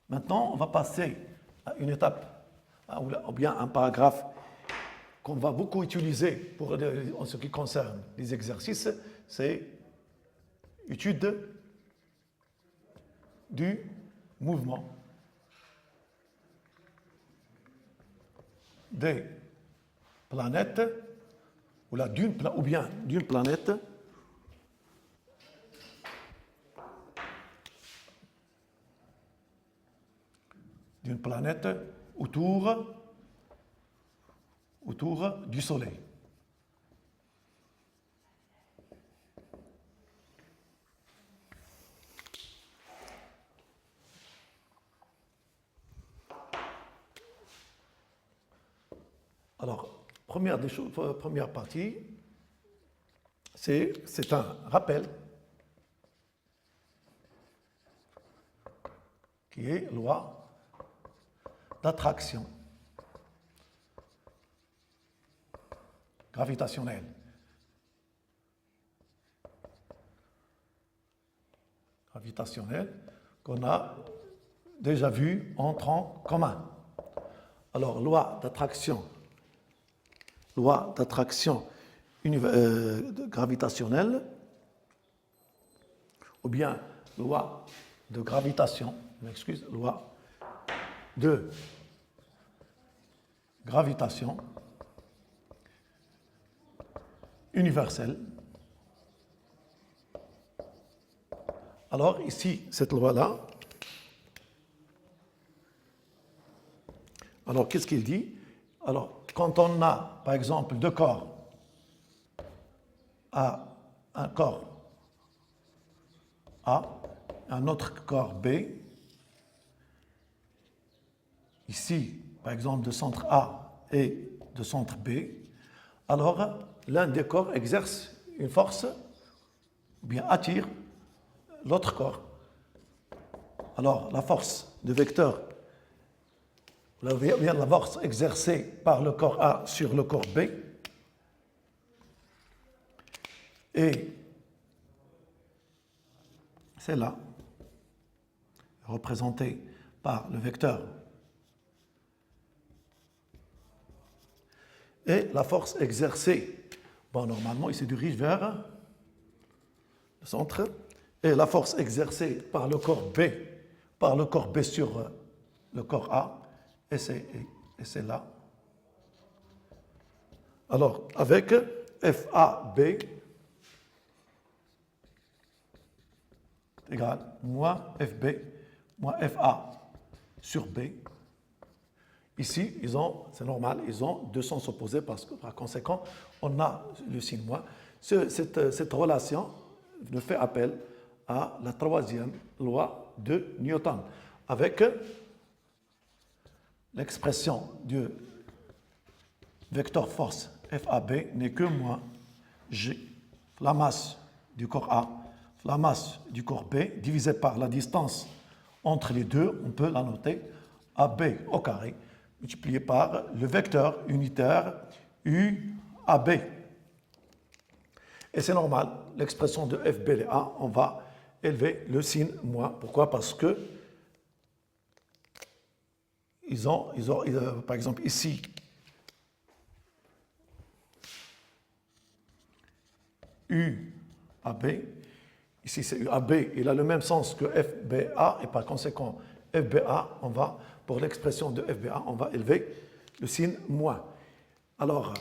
Maintenant, on va passer à une étape, ou bien un paragraphe qu'on va beaucoup utiliser en ce qui concerne les exercices, c'est étude du mouvement des planètes, ou bien d'une planète autour du Soleil. Alors, première partie, c'est un rappel qui est loi d'attraction gravitationnelle. Qu'on a déjà vu en tronc commun. Alors, loi d'attraction gravitationnelle, ou bien loi de gravitation, loi de gravitation universelle. Alors ici, cette loi-là, alors qu'est-ce qu'il dit? Alors, quand on a, par exemple, deux corps, un corps A, un autre corps B, ici, par exemple, de centre A et de centre B, alors l'un des corps exerce une force, ou bien attire l'autre corps. Alors, la force de vecteur, bien la force exercée par le corps A sur le corps B, et c'est là, représenté par le vecteur. Et la force exercée, bon, normalement, il se dirige vers le centre. Et la force exercée par le corps B sur le corps A, et c'est là. Alors, avec FAB égale moins FB, moins FA sur B. Ici, c'est normal, ils ont deux sens opposés parce que par conséquent, on a le signe moins. Cette relation ne fait appel à la troisième loi de Newton, avec l'expression du vecteur force FAB n'est que moins G, la masse du corps A, la masse du corps B, divisé par la distance entre les deux, on peut la noter AB au carré, multiplié par le vecteur unitaire UAB. Et c'est normal, l'expression de FB et A, on va élever le signe moins. Pourquoi? Parce que par exemple, ici, UAB, ici c'est UAB, il a le même sens que FBA, et par conséquent, FBA, pour l'expression de FBA, on va élever le signe moins. Alors,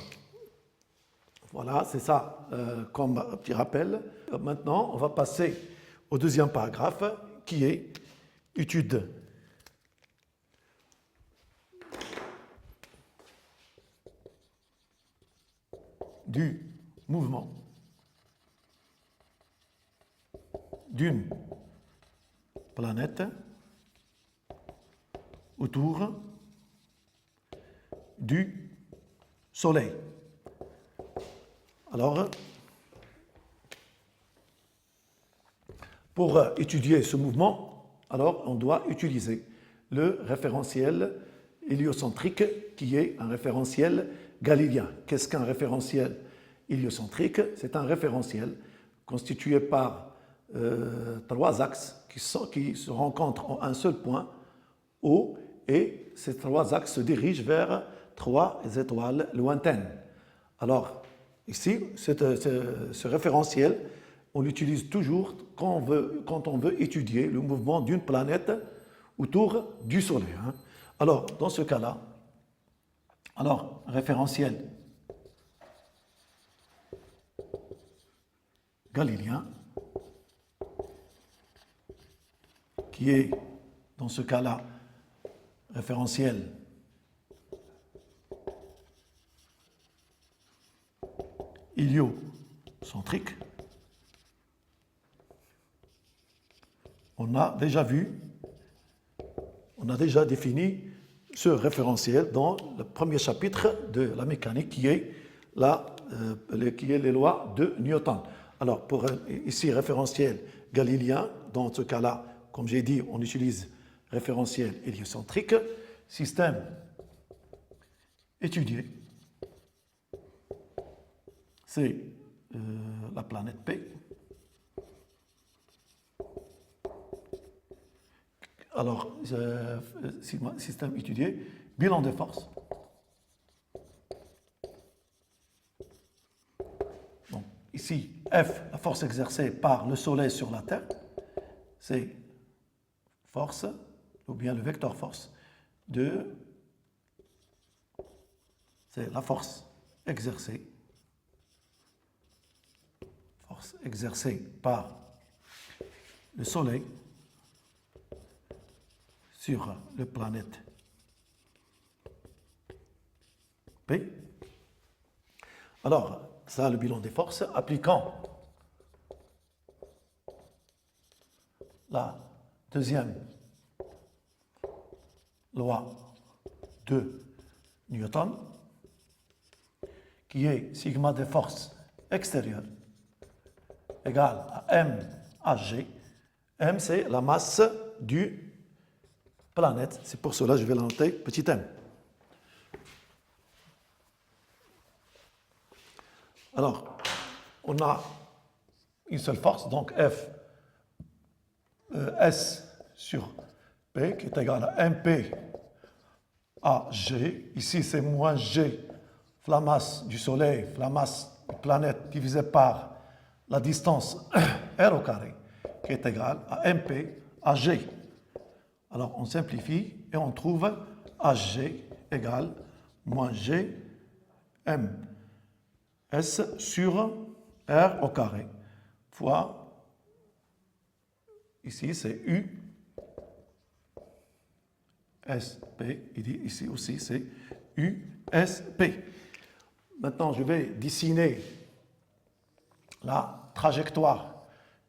voilà, c'est ça comme petit rappel. Maintenant, on va passer au deuxième paragraphe, qui est étude du mouvement d'une planète autour du Soleil. Alors, pour étudier ce mouvement, alors on doit utiliser le référentiel héliocentrique qui est un référentiel galiléen. Qu'est-ce qu'un référentiel héliocentrique? C'est un référentiel constitué par trois axes qui se rencontrent en un seul point O, et ces trois axes se dirigent vers trois étoiles lointaines. Alors, ici, ce référentiel, on l'utilise toujours quand on veut étudier le mouvement d'une planète autour du Soleil. Alors, dans ce cas-là, référentiel galiléen, qui est, dans ce cas-là, référentiel héliocentrique. On a déjà défini ce référentiel dans le premier chapitre de la mécanique qui est les lois de Newton. Alors, pour ici, référentiel galiléen, dans ce cas-là, comme j'ai dit, on utilise référentiel héliocentrique, système étudié, c'est la planète P. Alors, système étudié, bilan des forces. Donc, ici, F, la force exercée par le Soleil sur la Terre, c'est force, ou bien le vecteur force, c'est la force exercée par le Soleil sur la planète P. Alors, ça, le bilan des forces, appliquant la deuxième loi de Newton, qui est sigma des forces extérieures égale à M à G. M, c'est la masse du planète. C'est pour cela que je vais la noter petit m. Alors, on a une seule force, donc F S sur P, qui est égal à MP à G. Ici, c'est moins G, la masse du Soleil, la masse de la planète divisée par la distance R au carré, qui est égale à MP à G. Alors, on simplifie et on trouve AG égale moins G M S sur R au carré fois, ici c'est U SP, ici aussi c'est USP. Maintenant, je vais dessiner la trajectoire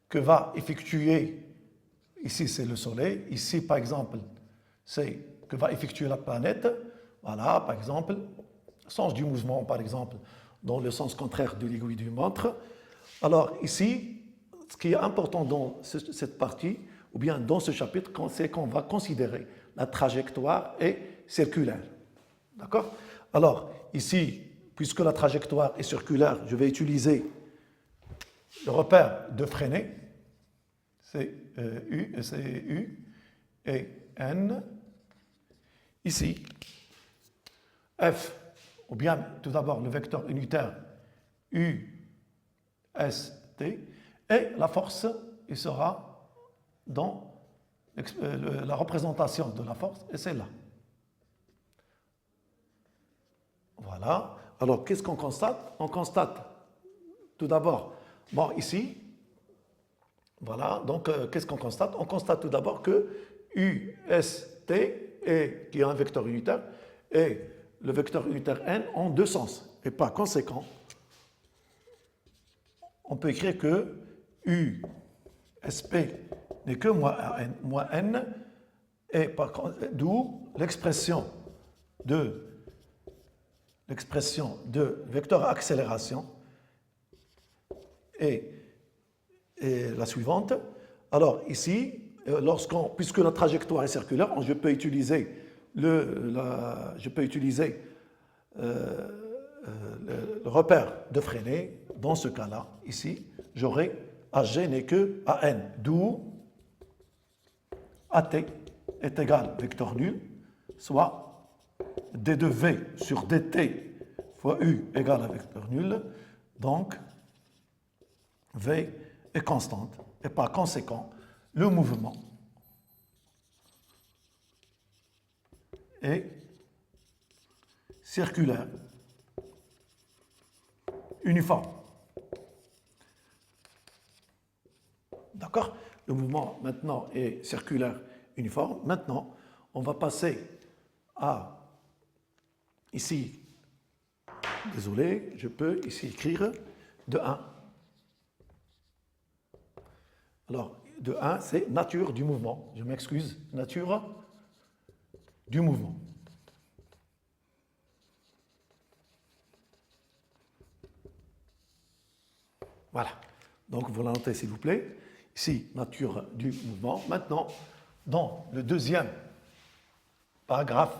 que va effectuer, ici c'est le Soleil, ici par exemple c'est que va effectuer la planète. Voilà, par exemple, sens du mouvement, par exemple, dans le sens contraire de l'aiguille d'une montre. Alors ici, ce qui est important dans cette partie, ou bien dans ce chapitre, c'est qu'on va considérer la trajectoire est circulaire. D'accord? Alors ici, puisque la trajectoire est circulaire, je vais utiliser le repère de Fresnel, c'est U et N. Ici, F, ou bien tout d'abord le vecteur unitaire U, S, T, et la force, il sera dans la représentation de la force, et c'est là. Voilà. Alors, qu'est-ce qu'on constate? On constate tout d'abord, bon, ici, voilà, donc qu'est-ce qu'on constate? On constate tout d'abord que U, S, T, qui est un vecteur unitaire, et le vecteur unitaire N ont deux sens. Et par conséquent, on peut écrire que U, SP n'est que moins N, et d'où l'expression de vecteur accélération est la suivante. Alors ici, puisque la trajectoire est circulaire, je peux utiliser le repère de Fresnel. Dans ce cas-là, ici, j'aurai AG n'est que AN, d'où AT est égal vecteur nul, soit d de v sur dt fois u égale à vecteur nul, donc v est constante et par conséquent le mouvement est circulaire uniforme. D'accord? Le mouvement maintenant est circulaire uniforme. Maintenant, on va passer à ici. Désolé, je peux ici écrire de 1. Alors, de 1, c'est nature du mouvement. Je m'excuse, nature du mouvement. Voilà. Donc, vous la notez, s'il vous plaît. Ici, nature du mouvement. Maintenant, dans le deuxième paragraphe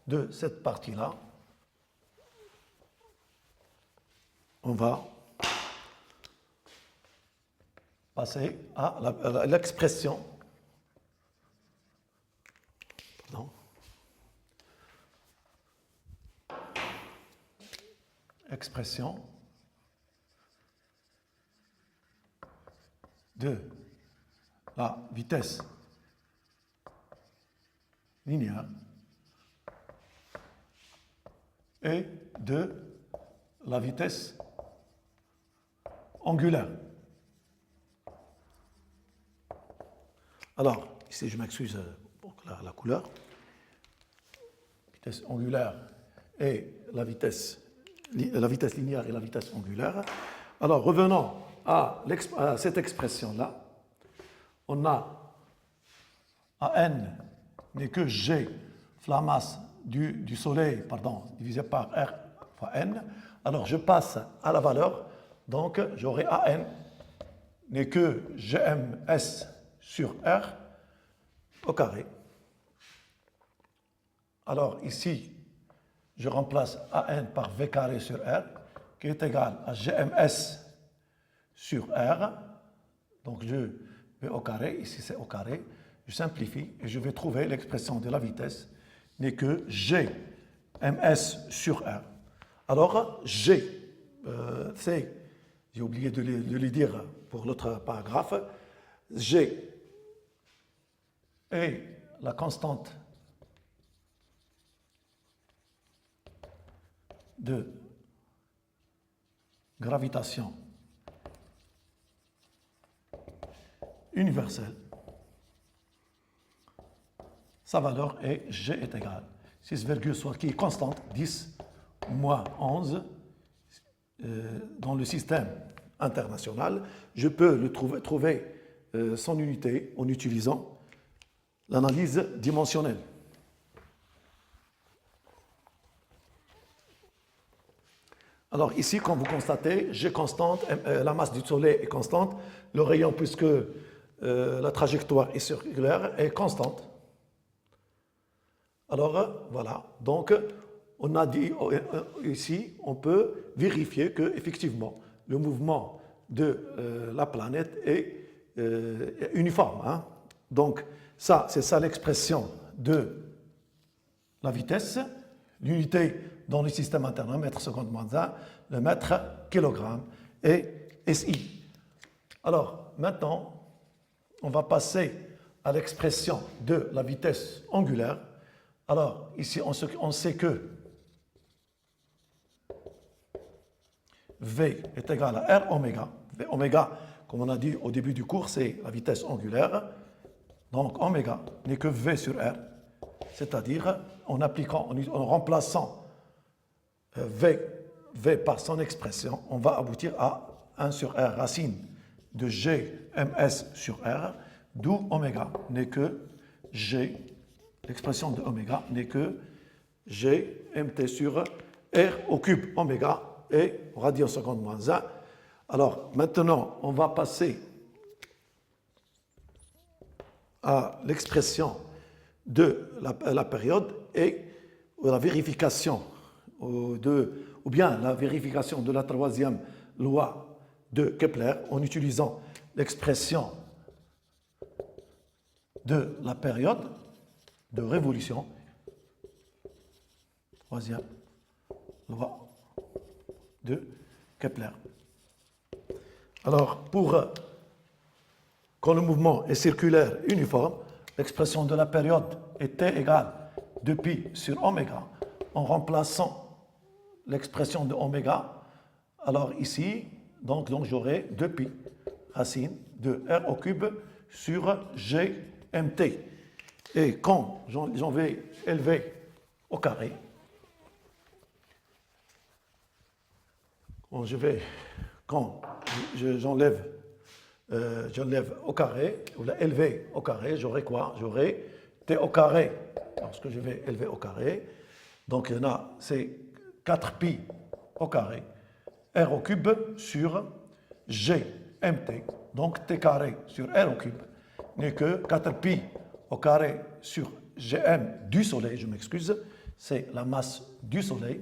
de cette partie-là, on va passer à l'expression. Expression de la vitesse linéaire et de la vitesse angulaire. Alors, ici je m'excuse pour la couleur. Vitesse angulaire et la vitesse linéaire et la vitesse angulaire. Alors, revenons à cette expression-là. On a AN n'est que G fois la masse du Soleil, divisé par R fois N. Alors, je passe à la valeur. Donc, j'aurai AN n'est que GMS sur R au carré. Alors, ici, je remplace AN par V carré sur R, qui est égal à GMS sur R. Donc, je vais au carré, ici c'est au carré. Je simplifie et je vais trouver l'expression de la vitesse n'est que GMS sur R. Alors, G, c'est, j'ai oublié de le dire pour l'autre paragraphe, G est la constante de gravitation universelle. Sa valeur est G est égal 6, soit qui est constante, 10 moins 11 dans le système international. Je peux le trouver son unité en utilisant l'analyse dimensionnelle. Alors ici, comme vous constatez, G constante, la masse du Soleil est constante, le rayon, puisque la trajectoire est circulaire, est constante. Alors voilà, donc on a dit ici, on peut vérifier que effectivement le mouvement de la planète est uniforme. Hein. Donc ça, c'est ça l'expression de la vitesse. L'unité dans le système interne, mètre seconde moins 1, le mètre kilogramme et SI. Alors, maintenant, on va passer à l'expression de la vitesse angulaire. Alors, ici, on sait que V est égal à R oméga. V oméga, comme on a dit au début du cours, c'est la vitesse angulaire. Donc, oméga n'est que V sur R. C'est-à-dire, en remplaçant V par son expression, on va aboutir à 1 sur R racine de GMS sur R, d'où oméga n'est que G, l'expression de oméga n'est que GMT sur R au cube oméga et radio seconde moins 1. Alors maintenant, on va passer à l'expression de la période et la vérification ou bien la vérification de la troisième loi de Kepler en utilisant l'expression de la période. de révolution. Troisième loi de Kepler. Alors, quand le mouvement est circulaire uniforme, l'expression de la période est T égale 2pi sur oméga. En remplaçant l'expression de oméga, alors ici, donc j'aurai 2pi racine de R au cube sur GMT. Et quand j'en vais élever au carré, quand j'enlève au carré, ou élevé au carré, j'aurai quoi? J'aurai T au carré, lorsque je vais élever au carré. Donc, il y en a, c'est 4pi au carré, R au cube sur GMT. Donc, T carré sur R au cube n'est que 4pi au carré sur Gm du Soleil, je m'excuse, c'est la masse du Soleil.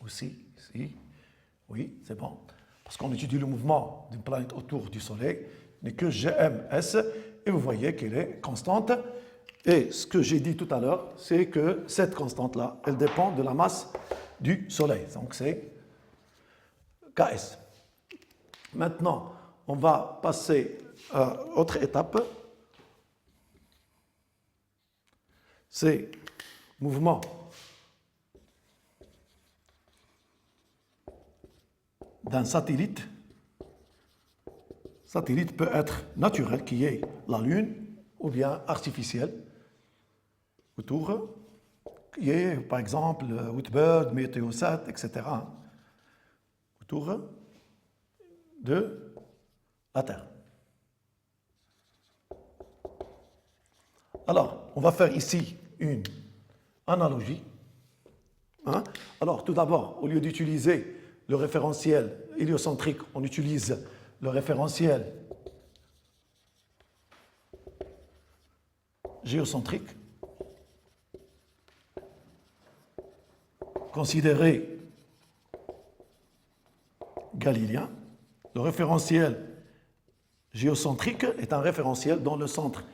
Aussi, ici, oui, c'est bon. Parce qu'on étudie le mouvement d'une planète autour du Soleil, n'est que Gms, et vous voyez qu'elle est constante. Et ce que j'ai dit tout à l'heure, c'est que cette constante-là, elle dépend de la masse du Soleil. Donc c'est Ks. Maintenant, on va passer à autre étape. C'est mouvement d'un satellite. Satellite peut être naturel, qui est la Lune, ou bien artificiel, autour, qui est par exemple Whitbird, Meteosat, etc., autour de la Terre. Alors, on va faire ici une analogie. Alors, tout d'abord, au lieu d'utiliser le référentiel héliocentrique, on utilise le référentiel géocentrique. Considéré galiléen. Le référentiel géocentrique est un référentiel dans le centre,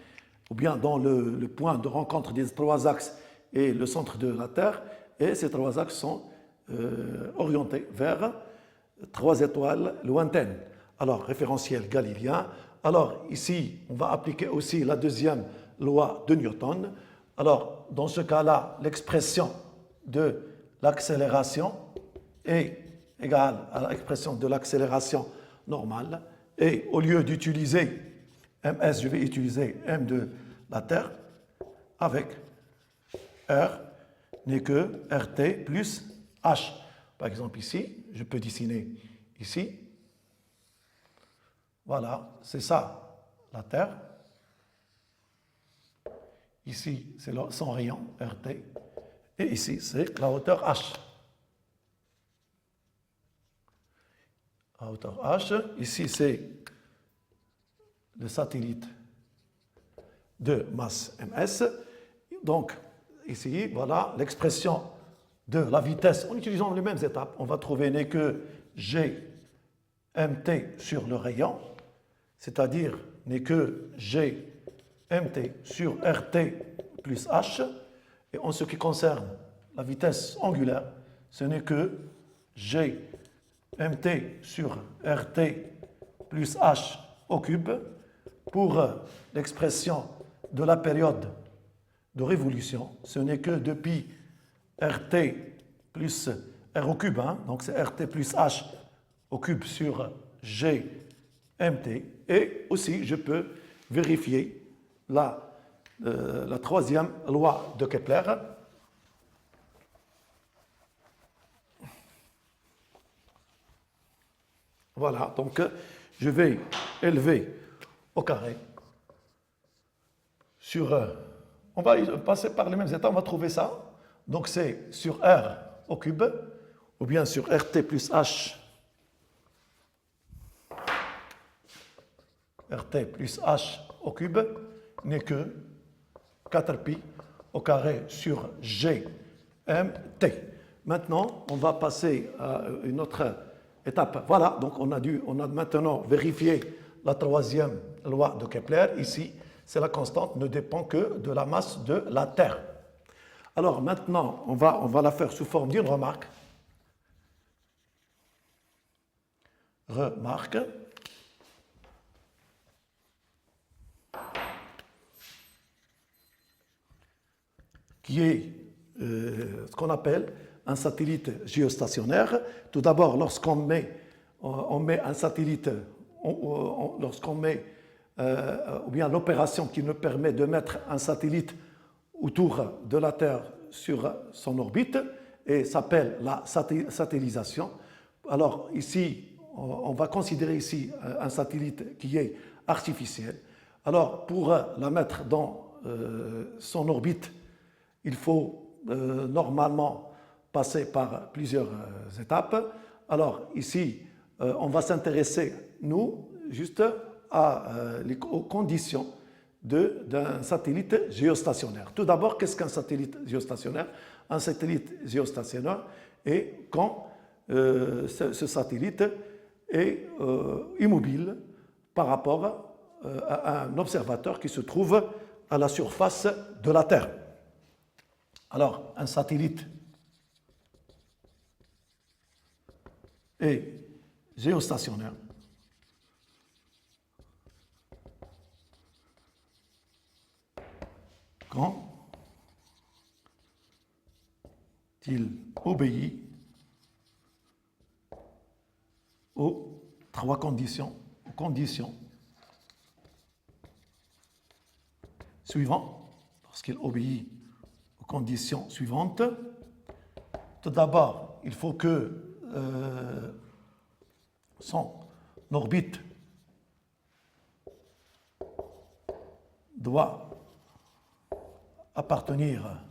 ou bien dans le point de rencontre des trois axes et le centre de la Terre, et ces trois axes sont orientés vers trois étoiles lointaines. Alors, référentiel galiléen. Alors, ici, on va appliquer aussi la deuxième loi de Newton. Alors, dans ce cas-là, l'expression de l'accélération est égale à l'expression de l'accélération normale. Et au lieu d'utiliser ms, je vais utiliser m de la Terre avec r n'est que rt plus h. Par exemple, ici, je peux dessiner ici. Voilà, c'est ça, la Terre. Ici, c'est son rayon, RT. Et ici, c'est la hauteur H. La hauteur H. Ici, c'est le satellite de masse ms. Donc, ici, voilà l'expression de la vitesse. En utilisant les mêmes étapes, on va trouver n'est que Gmt sur le rayon, c'est-à-dire n'est que Gmt sur RT plus H. Et en ce qui concerne la vitesse angulaire, ce n'est que Gmt sur RT plus H au cube. Pour l'expression de la période de révolution, ce n'est que depuis RT plus R au cube, donc c'est RT plus H au cube sur GMT. Et aussi, je peux vérifier la troisième loi de Kepler. Voilà, donc je vais élever au carré sur... on va passer par les mêmes états, on va trouver ça. Donc c'est sur R au cube, ou bien sur RT plus H. RT plus H au cube n'est que 4pi au carré sur GMT. Maintenant, on va passer à une autre étape. Voilà, donc on a maintenant vérifié la troisième loi de Kepler. Ici, c'est la constante, ne dépend que de la masse de la Terre. Alors maintenant, on va la faire sous forme d'une remarque. Remarque. Qui est ce qu'on appelle un satellite géostationnaire. Tout d'abord, lorsqu'on met un satellite, lorsqu'on met, ou bien l'opération qui nous permet de mettre un satellite autour de la Terre sur son orbite, et s'appelle la satellisation. Alors ici, on va considérer ici un satellite qui est artificiel. Alors pour la mettre dans son orbite, il faut normalement passer par plusieurs étapes. Alors ici, on va s'intéresser, nous, juste aux conditions d'un satellite géostationnaire. Tout d'abord, qu'est-ce qu'un satellite géostationnaire? Un satellite géostationnaire est quand ce satellite est immobile par rapport à un observateur qui se trouve à la surface de la Terre. Alors, un satellite est géostationnaire quand il obéit aux trois conditions, suivantes. Lorsqu'il obéit aux conditions suivantes, tout d'abord, il faut que son orbite doit appartenir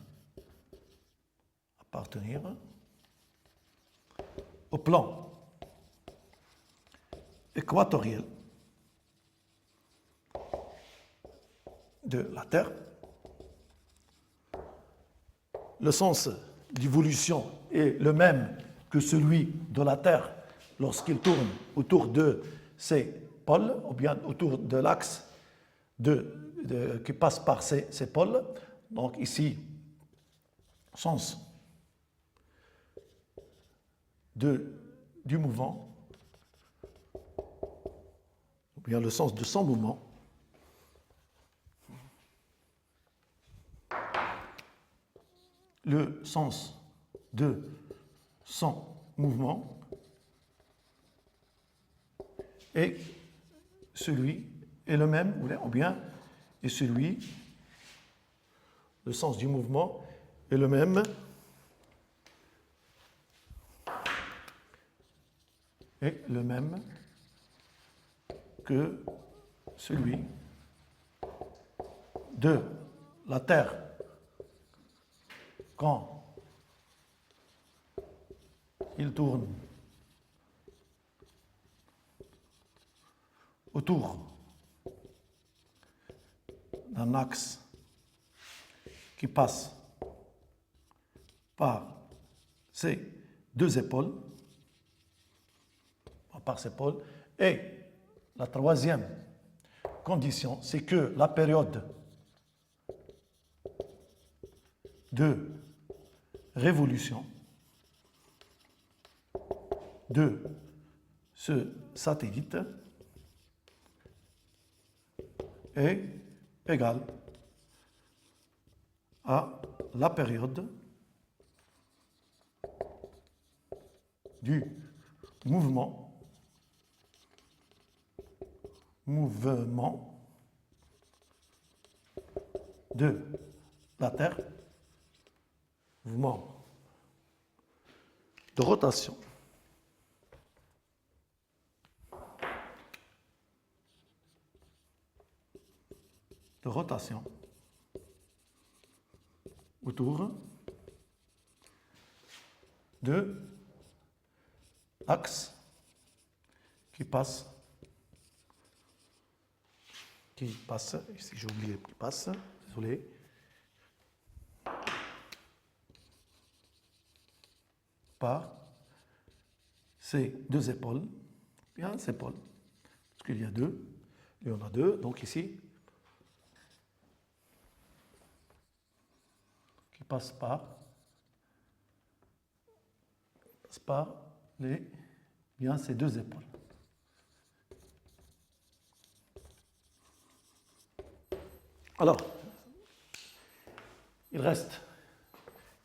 au plan équatorial de la Terre. Le sens d'évolution est le même que celui de la Terre lorsqu'il tourne autour de ses pôles, ou bien autour de l'axe qui passe par ces pôles. Donc ici, sens du mouvement, ou bien le sens de son mouvement, le sens de son mouvement est le même, ou bien est celui, le sens du mouvement est le même que celui de la Terre quand il tourne autour d'un axe qui passe par ces deux épaules, et la troisième condition, c'est que la période de révolution de ce satellite est égale à la période du mouvement de la Terre, mouvement de rotation autour de l'axe qui passe, ici j'ai oublié qui passe, désolé, par ces deux épaules, bien ces épaules, parce qu'il y en a deux, donc ici, passe par bien ces deux épaules. Alors, il reste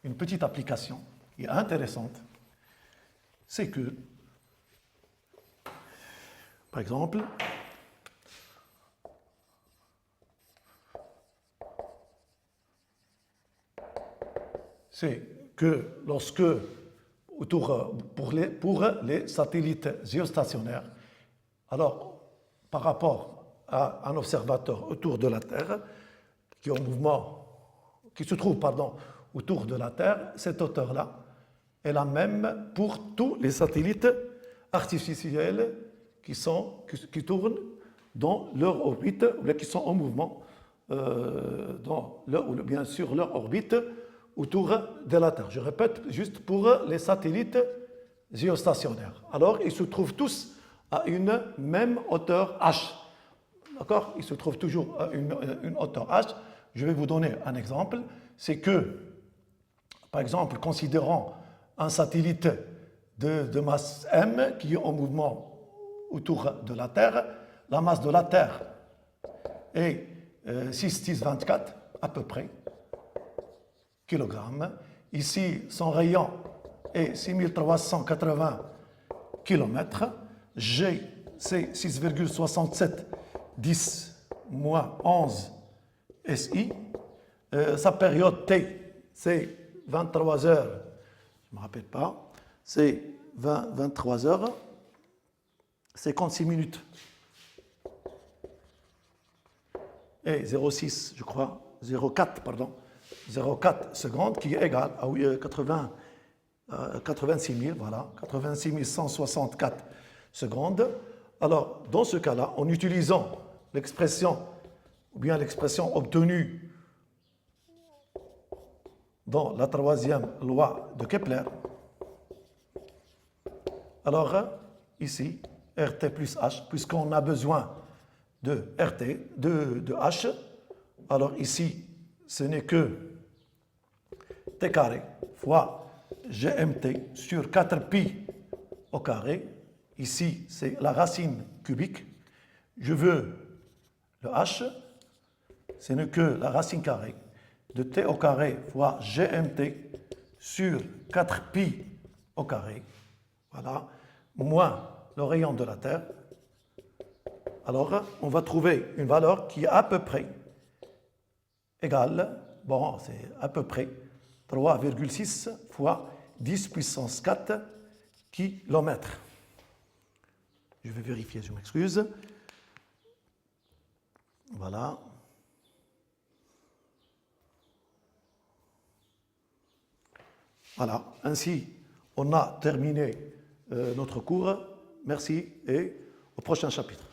une petite application qui est intéressante, c'est que, par exemple, c'est que lorsque, pour les satellites géostationnaires, alors par rapport à un observateur autour de la Terre, qui se trouve autour de la Terre, cette hauteur-là est la même pour tous les satellites artificiels qui tournent dans leur orbite, ou qui sont en mouvement bien sûr leur orbite autour de la Terre. Je répète, juste pour les satellites géostationnaires. Alors, ils se trouvent tous à une même hauteur h. D'accord? Ils se trouvent toujours à une hauteur h. Je vais vous donner un exemple. C'est que, par exemple, considérons un satellite de masse m qui est en mouvement autour de la Terre. La masse de la Terre est 6624 à peu près kilogrammes. Ici, son rayon est 6380 km. G, c'est 6,67 10 moins 11 SI. Sa période T, c'est 23 heures. Je ne me rappelle pas. C'est 23 heures. 56 minutes. Et 0,6, je crois, 0,4 secondes, qui est égal à 86 000, voilà, 86 164 secondes. Alors, dans ce cas-là, en utilisant l'expression obtenue dans la troisième loi de Kepler, alors ici, RT plus H, puisqu'on a besoin de RT, de H, alors ici, ce n'est que T carré fois GMT sur 4pi au carré. Ici, c'est la racine cubique. Je veux le H, ce n'est que la racine carrée de T au carré fois GMT sur 4pi au carré. Voilà, moins le rayon de la Terre. Alors, on va trouver une valeur qui est à peu près égale, c'est à peu près 3,6 fois 10 puissance 4 km. Je vais vérifier, je m'excuse. Voilà. Voilà, ainsi on a terminé notre cours. Merci et au prochain chapitre.